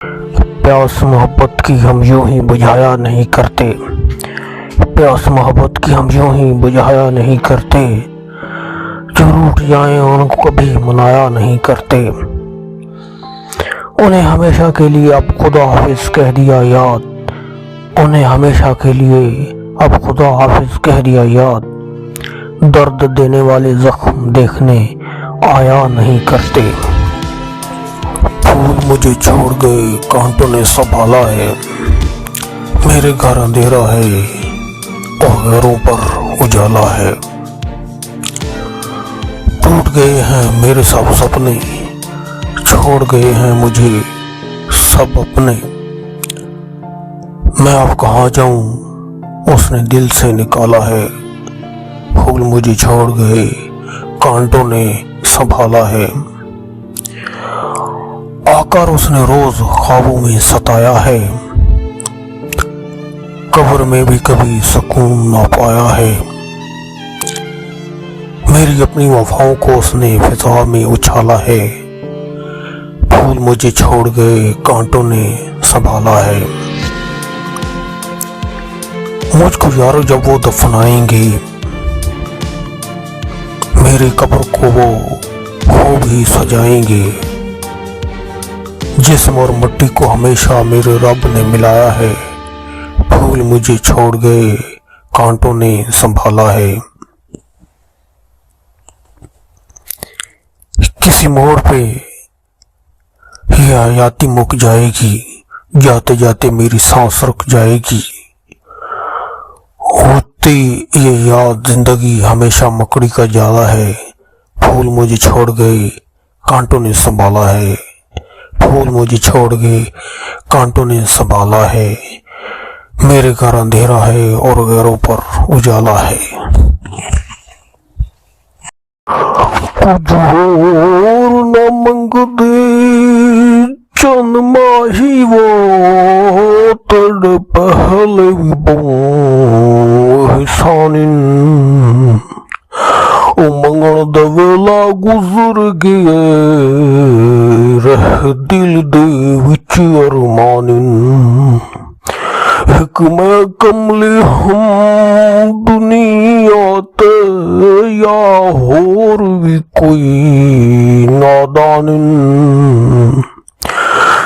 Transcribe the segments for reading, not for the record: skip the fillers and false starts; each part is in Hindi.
प्यास मोहब्बत की हम यूं ही बुझाया नहीं करते। प्यास मोहब्बत की हम यूं ही बुझाया नहीं करते। जो रूठ जाए उनको कभी मनाया नहीं करते। उन्हें हमेशा के लिए अब खुदा हाफिज कह दिया याद। उन्हें हमेशा के लिए अब खुदा हाफिज कह दिया याद। दर्द देने वाले जख्म देखने आया नहीं करते। फूल मुझे छोड़ गए, कांटों ने संभाला है। मेरे घर अंधेरा है और घरों पर उजाला है। टूट गए हैं मेरे सब सपने, छोड़ गए हैं मुझे सब अपने। मैं अब कहाँ जाऊं, उसने दिल से निकाला है। फूल मुझे छोड़ गए, कांटों ने संभाला है। आकर उसने रोज ख्वाबों में सताया है। कब्र में भी कभी सुकून ना पाया है। मेरी अपनी वफाओं को उसने फिजा में उछाला है। फूल मुझे छोड़ गए, कांटों ने संभाला है। मुझको यारो जब वो दफनाएंगे, मेरी कब्र को वो खूब ही सजाएंगे। जिस्म और मिट्टी को हमेशा मेरे रब ने मिलाया है। फूल मुझे छोड़ गए, कांटों ने संभाला है। किसी मोड़ पे ये हयाती मुक जाएगी, जाते जाते मेरी सांस रुक जाएगी। होती ये याद जिंदगी हमेशा मकड़ी का जाला है। फूल मुझे छोड़ गए, कांटों ने संभाला है। फूल मुझे छोड़ गए, कांटों ने संभाला है। मेरे घर अंधेरा है और घरों पर उजाला है। कुछ और न मंग दे चंद माही वो तड़ पहले सानिन मंगण दवेला गुजर गए रह दिल दे विच अरमानिन। एक मैं कमले हम दुनिया ते या होर भी कोई नादानिन।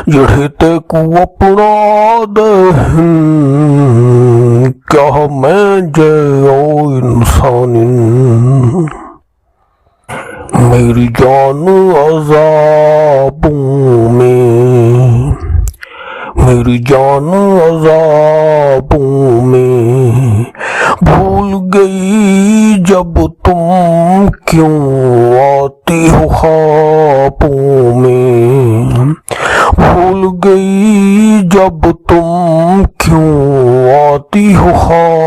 जड़े ते को अपना दहन क्या मैं जयो इंसानिन। मेरी जान अज़ाबों में, मेरी जान अज़ाबों में भूल गई जब तुम क्यों आती हो ख्वाबों में। भूल गई जब तुम क्यों आती हो ख्वाबों